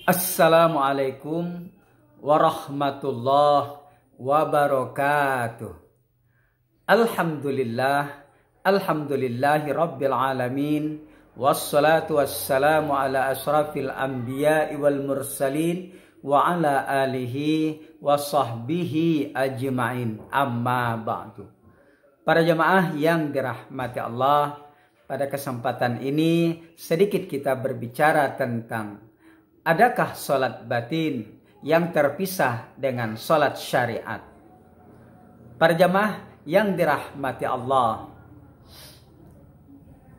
Assalamualaikum warahmatullahi wabarakatuh. Alhamdulillahi rabbil alamin. Wassalatu wassalamu ala asrafil anbiya'i wal mursalin wa ala alihi wa sahbihi ajma'in. Amma ba'du. Para jemaah yang dirahmati Allah, pada kesempatan ini sedikit kita berbicara tentang adakah sholat batin yang terpisah dengan sholat syariat. Para jemaah yang dirahmati Allah,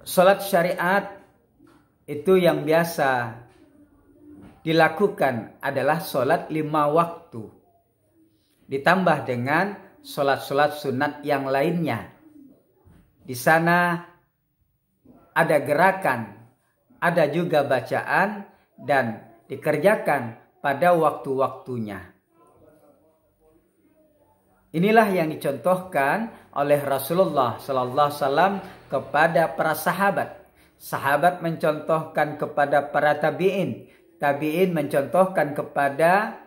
sholat syariat itu yang biasa dilakukan adalah sholat 5 waktu. Ditambah dengan sholat-sholat sunat yang lainnya. Di sana ada gerakan, ada juga bacaan, dan dikerjakan pada waktu-waktunya. Inilah yang dicontohkan oleh Rasulullah Sallallahu Alaihi Wasallam kepada para sahabat. Sahabat mencontohkan kepada para tabi'in. Tabi'in mencontohkan kepada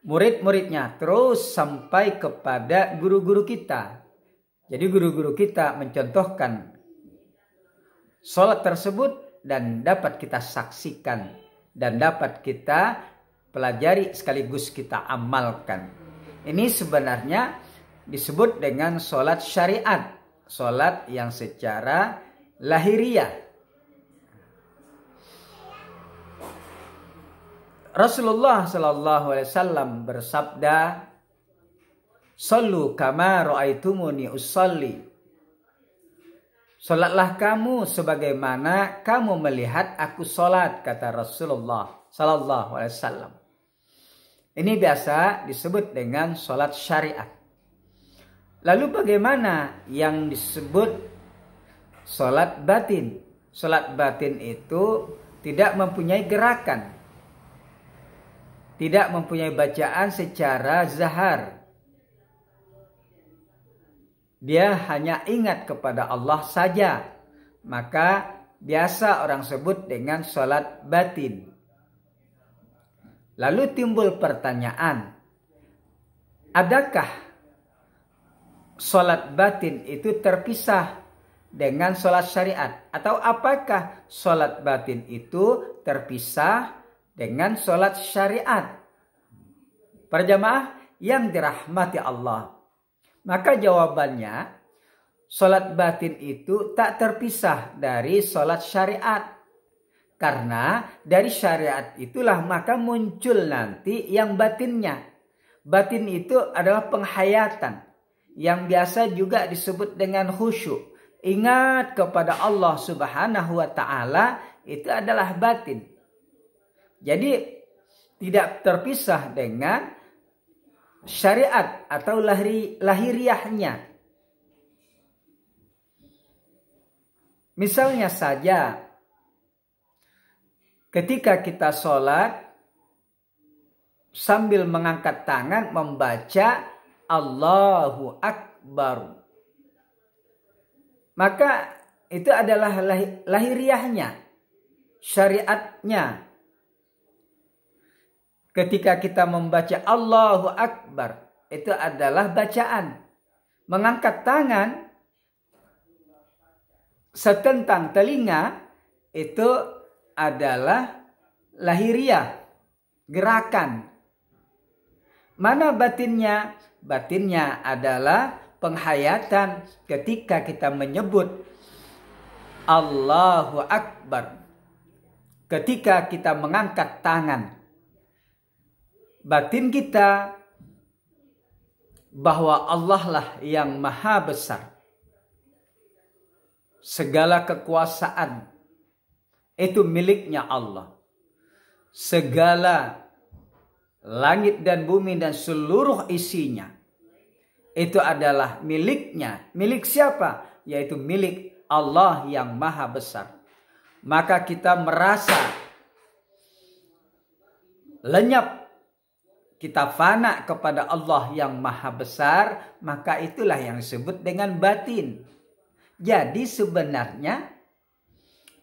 murid-muridnya. Terus sampai kepada guru-guru kita. Jadi guru-guru kita mencontohkan sholat tersebut dan dapat kita saksikan. Dan dapat kita pelajari sekaligus kita amalkan. Ini sebenarnya disebut dengan sholat syariat. Sholat yang secara lahiriah. Rasulullah Sallallahu Alaihi Wasallam bersabda, "Sallu kama ra'aitumuni usalli." Salatlah kamu sebagaimana kamu melihat aku salat, kata Rasulullah Sallallahu Alaihi Wasallam. Ini biasa disebut dengan salat syariat. Lalu bagaimana yang disebut salat batin? Salat batin itu tidak mempunyai gerakan, tidak mempunyai bacaan secara zahar. Dia hanya ingat kepada Allah saja. Maka biasa orang sebut dengan sholat batin. Lalu timbul pertanyaan, adakah sholat batin itu terpisah dengan sholat syariat? Atau apakah sholat batin itu terpisah dengan sholat syariat? Para jamaah yang dirahmati Allah, maka jawabannya, sholat batin itu tak terpisah dari sholat syariat. Karena dari syariat itulah maka muncul nanti yang batinnya. Batin itu adalah penghayatan, yang biasa juga disebut dengan khusyuk. Ingat kepada Allah Subhanahu wa Ta'ala, itu adalah batin. Jadi tidak terpisah dengan syariat atau lahiriahnya. Misalnya saja, ketika kita sholat sambil mengangkat tangan membaca Allahu Akbar, maka itu adalah lahiriahnya, syariatnya. Ketika kita membaca Allahu Akbar, itu adalah bacaan. Mengangkat tangan setentang telinga, itu adalah lahiriah, gerakan. Mana batinnya? Batinnya adalah penghayatan ketika kita menyebut Allahu Akbar. Ketika kita mengangkat tangan, batin kita bahwa Allah lah yang maha besar. Segala kekuasaan itu miliknya Allah. Segala langit dan bumi dan seluruh isinya itu adalah miliknya. Milik siapa? Yaitu milik Allah yang maha besar. Maka kita merasa lenyap, kita fana kepada Allah yang maha besar, maka itulah yang disebut dengan batin. Jadi sebenarnya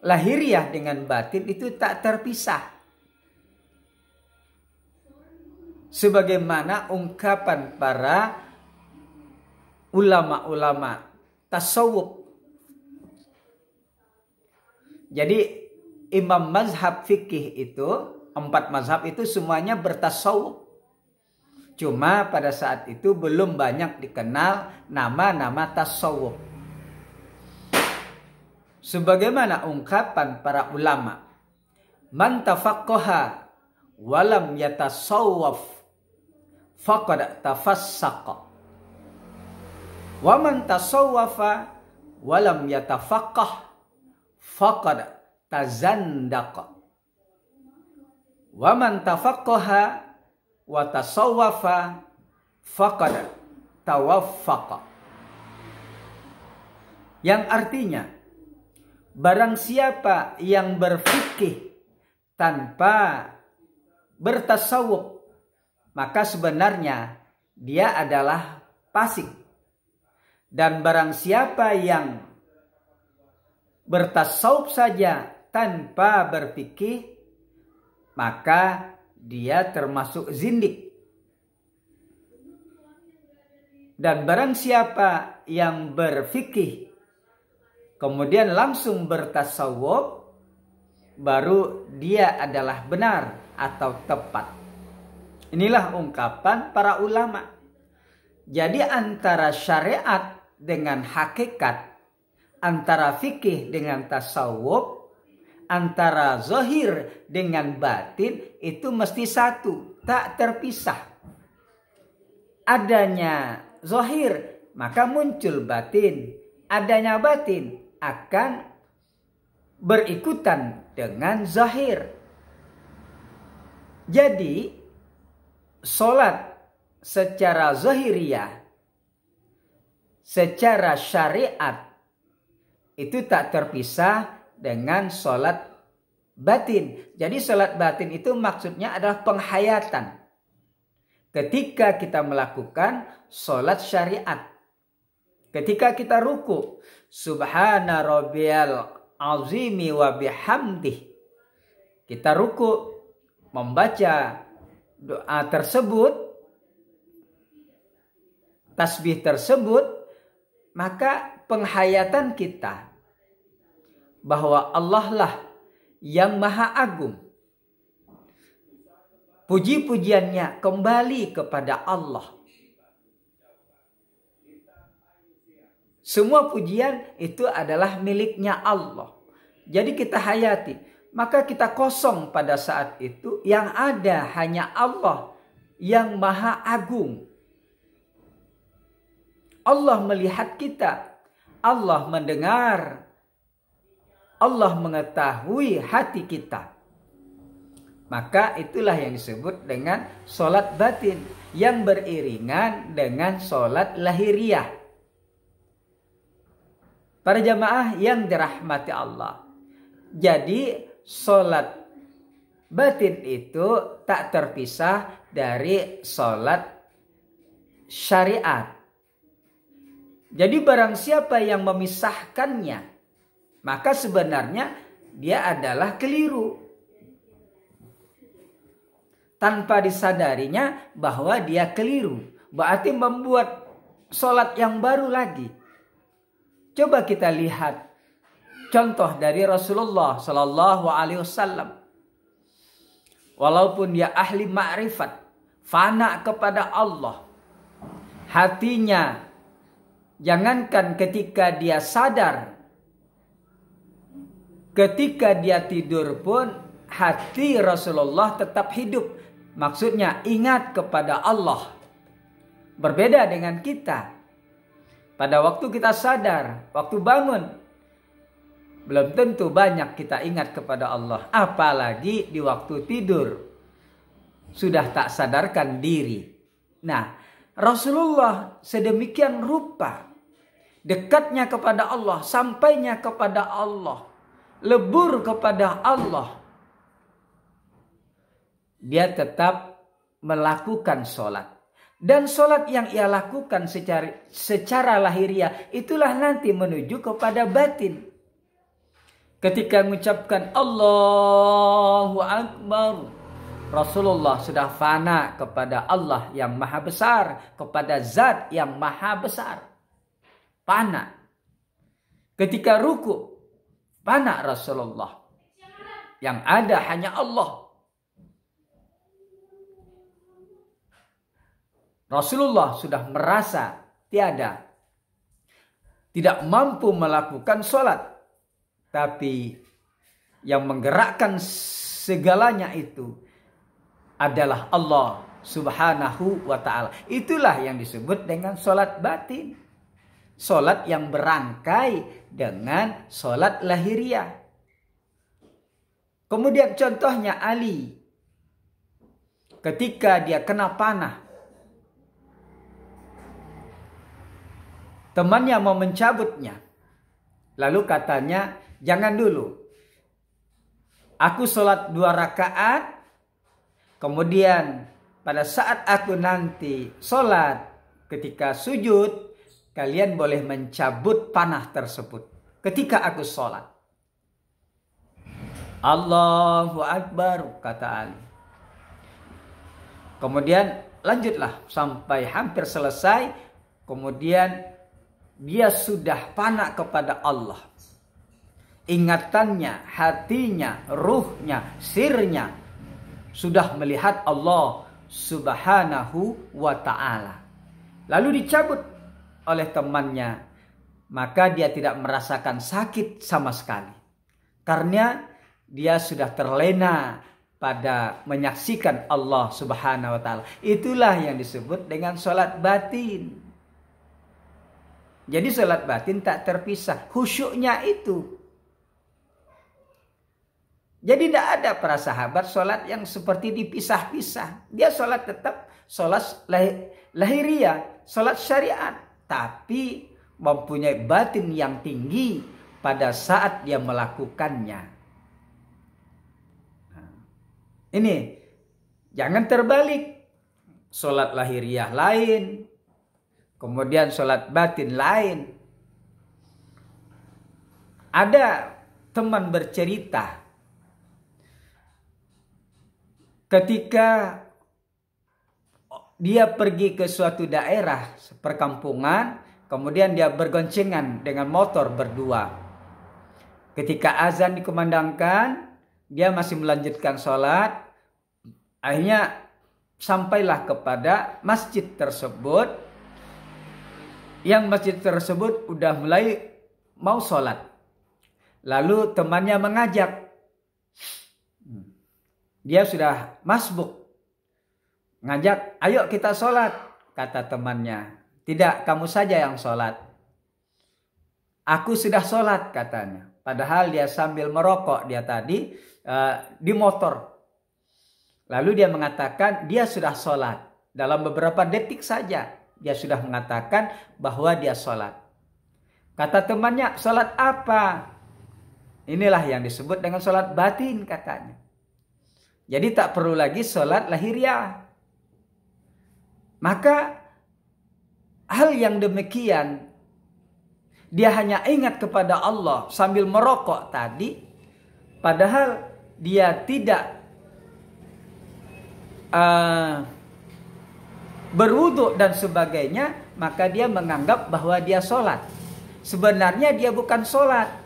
lahiriah dengan batin itu tak terpisah. sebagaimana ungkapan para ulama-ulama tasawuf. Jadi imam mazhab fikih itu, 4 mazhab itu semuanya bertasawuf. Cuma pada saat itu belum banyak dikenal nama-nama tasawuf. Sebagaimana ungkapan para ulama, man tafaqqaha walam yatasawwaf faqad tafassaqa. Wa man tasawwafa walam yatafaqqah faqad tazandaqa. Wa man tafaqqaha wa tasawwafa faqad tawaffaqa. Yang artinya, barang siapa yang berfikih tanpa bertasawuf, maka sebenarnya dia adalah fasik. Dan barang siapa yang bertasawuf saja tanpa berfikih, maka dia termasuk zindik. Dan barang siapa yang berfikih kemudian langsung bertasawuf, baru dia adalah benar atau tepat. Inilah ungkapan para ulama. Jadi antara syariat dengan hakikat, antara fikih dengan tasawuf, antara zahir dengan batin itu mesti satu, tak terpisah. Adanya zahir, maka muncul batin. Adanya batin akan berikutan dengan zahir. Jadi salat secara zahiriyah, secara syariat itu tak terpisah dengan salat batin. Jadi salat batin itu maksudnya adalah penghayatan. Ketika kita melakukan salat syariat, ketika kita ruku, subhana rabbiyal azimi wa bihamdih, kita ruku membaca doa tersebut, tasbih tersebut, maka penghayatan kita bahwa Allah lah yang maha agung. Puji-pujiannya kembali kepada Allah. Semua pujian itu adalah miliknya Allah. Jadi kita hayati, maka kita kosong pada saat itu. Yang ada hanya Allah yang maha agung. Allah melihat kita, Allah mendengar, Allah mengetahui hati kita. Maka itulah yang disebut dengan sholat batin yang beriringan dengan sholat lahiriah. Para jamaah yang dirahmati Allah. Jadi sholat batin itu tak terpisah dari sholat syariat. Jadi barang siapa yang memisahkannya, maka sebenarnya dia adalah keliru. Tanpa disadarinya bahwa dia keliru. Berarti membuat sholat yang baru lagi. Coba kita lihat contoh dari Rasulullah Sallallahu Alaihi Wasallam. Walaupun dia ahli ma'rifat, fana kepada Allah, hatinya, jangankan ketika dia sadar, ketika dia tidur pun hati Rasulullah tetap hidup. Maksudnya ingat kepada Allah. Berbeda dengan kita. Pada waktu kita sadar, waktu bangun, belum tentu banyak kita ingat kepada Allah. Apalagi di waktu tidur. Sudah tak sadarkan diri. Nah, Rasulullah sedemikian rupa dekatnya kepada Allah, sampainya kepada Allah, lebur kepada Allah. Dia tetap melakukan sholat. Dan sholat yang ia lakukan secara lahiriah itulah nanti menuju kepada batin. Ketika mengucapkan Allahu Akbar, Rasulullah sudah fana kepada Allah yang maha besar, kepada zat yang maha besar. Fana. Ketika ruku, fana Rasulullah. Yang ada hanya Allah. Rasulullah sudah merasa tidak mampu melakukan sholat. Tapi yang menggerakkan segalanya itu adalah Allah Subhanahu wa ta'ala. Itulah yang disebut dengan sholat batin. Sholat yang berangkai dengan sholat lahiriah. Kemudian contohnya Ali. Ketika dia kena panah. Temannya mau mencabutnya. Lalu katanya, jangan dulu. Aku sholat 2 rakaat. Kemudian pada saat aku nanti sholat, ketika sujud, kalian boleh mencabut panah tersebut. Ketika aku sholat. Allahu Akbar, kata Ali. Kemudian lanjutlah sampai hampir selesai. Kemudian dia sudah fana kepada Allah. Ingatannya, hatinya, ruhnya, sirnya sudah melihat Allah Subhanahu wa ta'ala. Lalu dicabut oleh temannya. Maka dia tidak merasakan sakit sama sekali. Karena dia sudah terlena pada menyaksikan Allah Subhanahu wa ta'ala. Itulah yang disebut dengan sholat batin. Jadi sholat batin tak terpisah. Khusyuknya itu. Jadi tidak ada para sahabat sholat yang seperti dipisah-pisah. Dia sholat tetap sholat lahiriah, sholat syariat. Tapi mempunyai batin yang tinggi pada saat dia melakukannya. Ini jangan terbalik. Sholat lahiriah lain. Kemudian sholat batin lain. Ada teman bercerita. Ketika dia pergi ke suatu daerah perkampungan. Kemudian dia bergoncengan dengan motor berdua. Ketika azan dikumandangkan. Dia masih melanjutkan sholat. Akhirnya sampailah kepada masjid tersebut. Yang masjid tersebut udah mulai mau sholat. Lalu temannya mengajak. Dia sudah masbuk. Ngajak, ayo kita sholat. Kata temannya. Tidak, kamu saja yang sholat. Aku sudah sholat, katanya. Padahal dia sambil merokok dia tadi di motor. Lalu dia mengatakan dia sudah sholat. Dalam beberapa detik saja. Dia sudah mengatakan bahwa dia sholat. Kata temannya, sholat apa? Inilah yang disebut dengan sholat batin, katanya. Jadi tak perlu lagi sholat lahiriah. Maka hal yang demikian, dia hanya ingat kepada Allah sambil merokok tadi. Padahal dia tidak berwudu dan sebagainya, maka dia menganggap bahwa dia sholat. Sebenarnya dia bukan sholat.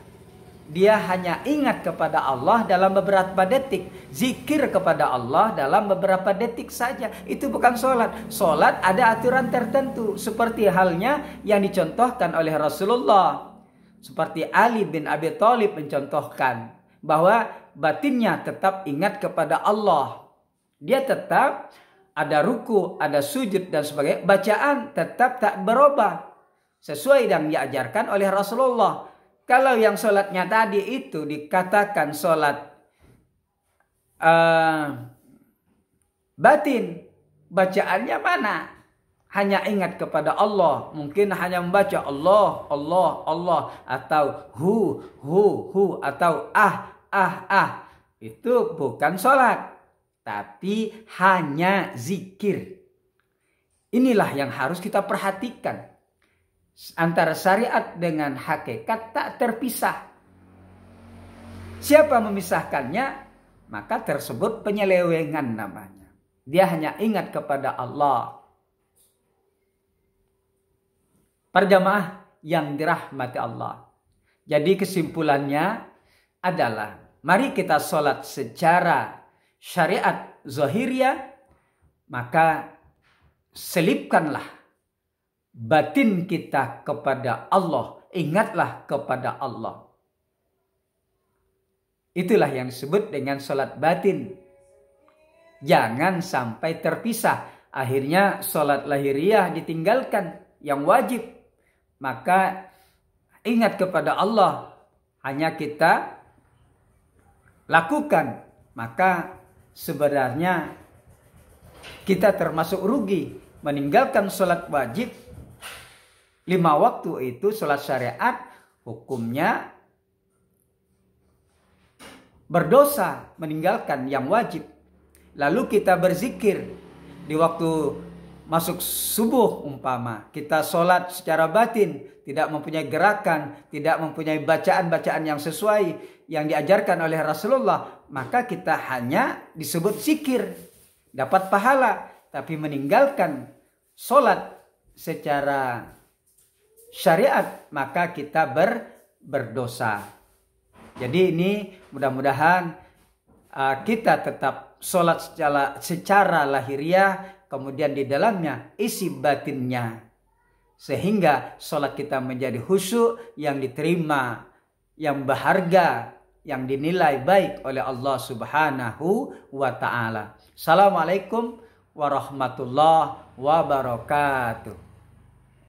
Dia hanya ingat kepada Allah dalam beberapa detik. Zikir kepada Allah dalam beberapa detik saja. Itu bukan sholat. Sholat ada aturan tertentu. Seperti halnya yang dicontohkan oleh Rasulullah. Seperti Ali bin Abi Thalib mencontohkan. Bahwa batinnya tetap ingat kepada Allah. Dia tetap ada ruku, ada sujud dan sebagainya. Bacaan tetap tak berubah. Sesuai yang diajarkan oleh Rasulullah. Kalau yang sholatnya tadi itu dikatakan sholat batin. Bacaannya mana? Hanya ingat kepada Allah. Mungkin hanya membaca Allah, Allah, Allah. Atau hu, atau ah. Itu bukan sholat. Tapi hanya zikir. Inilah yang harus kita perhatikan. Antara syariat dengan hakikat tak terpisah. Siapa memisahkannya? maka tersebut penyelewengan namanya. Dia hanya ingat kepada Allah. Perjamaah yang dirahmati Allah. Jadi kesimpulannya adalah mari kita sholat secara syariat zahiriyah, maka selipkanlah batin kita kepada Allah. Ingatlah kepada Allah. Itulah yang disebut dengan sholat batin. Jangan sampai terpisah. Akhirnya sholat lahiriah ditinggalkan yang wajib. Maka ingat kepada Allah. Hanya kita lakukan. Maka sebenarnya kita termasuk rugi. Meninggalkan sholat wajib. 5 waktu itu sholat syariat. Hukumnya berdosa meninggalkan yang wajib. Lalu kita berzikir di waktu masuk subuh umpama. Kita sholat secara batin. Tidak mempunyai gerakan. Tidak mempunyai bacaan-bacaan yang sesuai. Yang diajarkan oleh Rasulullah. Maka kita hanya disebut zikir. Dapat pahala. Tapi meninggalkan sholat secara syariat. Maka kita berdosa. Jadi ini mudah-mudahan kita tetap sholat secara lahiriah, kemudian di dalamnya isi batinnya. Sehingga sholat kita menjadi khusyuk, yang diterima, yang berharga, yang dinilai baik oleh Allah Subhanahu wa Ta'ala. Assalamualaikum warahmatullahi wabarakatuh.